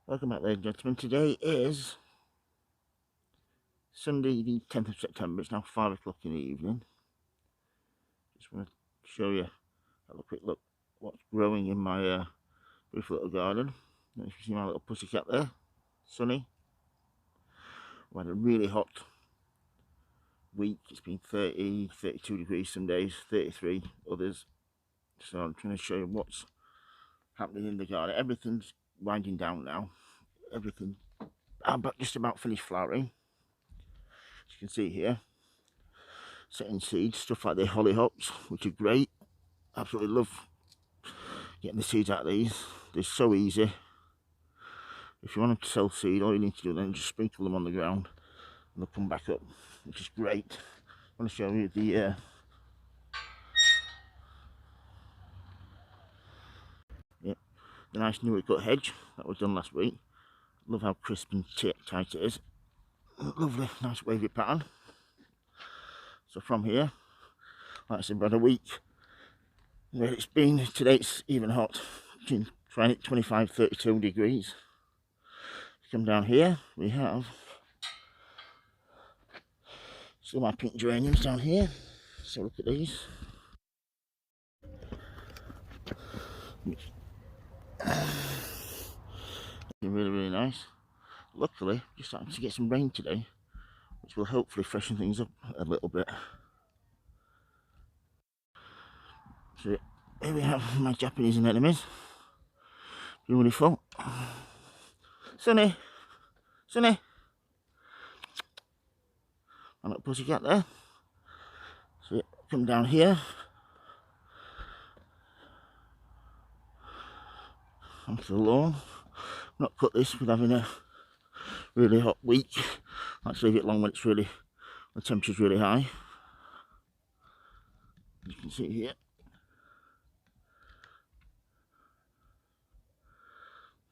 Welcome back, ladies and gentlemen. Today is Sunday the 10th of September. It's now 5 o'clock in the evening. Just want to show you, have a quick look what's growing in my beautiful little garden. If you see my little pussycat there, Sunny. We had a really hot week. It's been 30, 32 degrees some days, 33 others. So I'm trying to show you what's happening in the garden. Everything's winding down now. Everything, I'm just about finished flowering. As you can see here, setting seeds, stuff like the hollyhocks, which are great. Absolutely love getting the seeds out of these. They're so easy. If you want to sell seed, all you need to do then is just sprinkle them on the ground and they'll come back up, which is great. I want to show you the nice newly cut hedge that was done last week. Love how crisp and tight it is. Lovely, nice wavy pattern. So from here, like I said, about a week where it's been, today it's even hot, trying it 25, 32 degrees. Come down here, we have still my pink geraniums down here. So look at these. Really, really nice. Luckily, just starting to get some rain today, which will hopefully freshen things up a little bit. So here we have my Japanese anemones. Beautiful. Sunny, Sunny. My little pussycat there. So come down here. Onto the lawn. Not cut this with having a really hot week. Let's leave it long when it's really, the temperature's really high. As you can see here.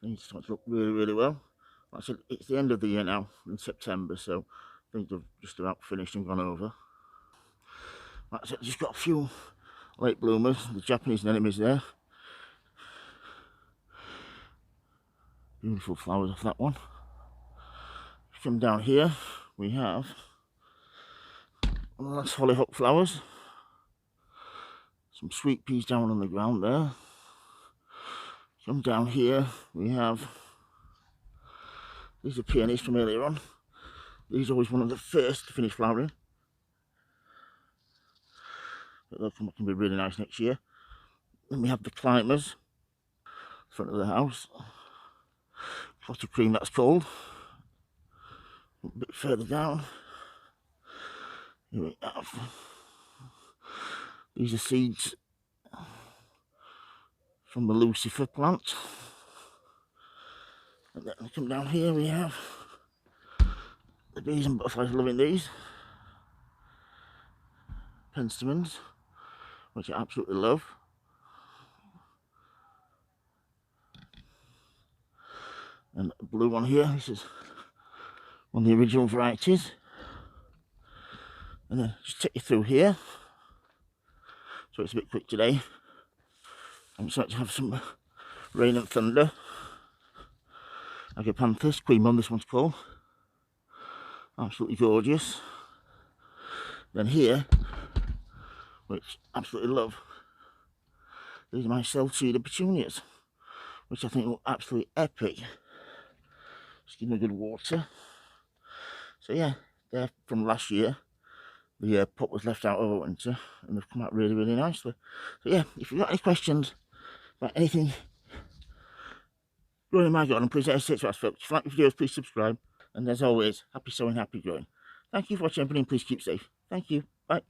Things start to look really, really well. Like I said, it's the end of the year now, in September, so things have just about finished and gone over. Like I said, just got a few late bloomers, the Japanese anemones there. Beautiful flowers off that one. Come down here, we have one of the last hollyhock flowers. Some sweet peas down on the ground there. Come down here, we have, these are peonies from earlier on. These are always one of the first to finish flowering. But they'll come up and be really nice next year. Then we have the climbers, front of the house. Pot of cream, that's called. A bit further down, here we have, these are seeds from the Lucifer plant. And then we come down here, we have the bees and butterflies loving these. Penstemons, which I absolutely love. And a blue one here, this is one of the original varieties. And then just take you through here. So it's a bit quick today. I'm just like to have some rain and thunder. Agapanthus, Queen Mum, this one's called. Absolutely gorgeous. Then here, which I absolutely love, these are my self-seeded petunias, which I think look absolutely epic. Just give them a good water. So yeah, they're from last year. The pot was left out over winter and they've come out really, really nicely. So yeah, if you've got any questions about anything growing in my garden, please don't hesitate to ask folks. If you like the videos, please subscribe. And as always, happy sowing, happy growing. Thank you for watching, everybody, and please keep safe. Thank you. Bye.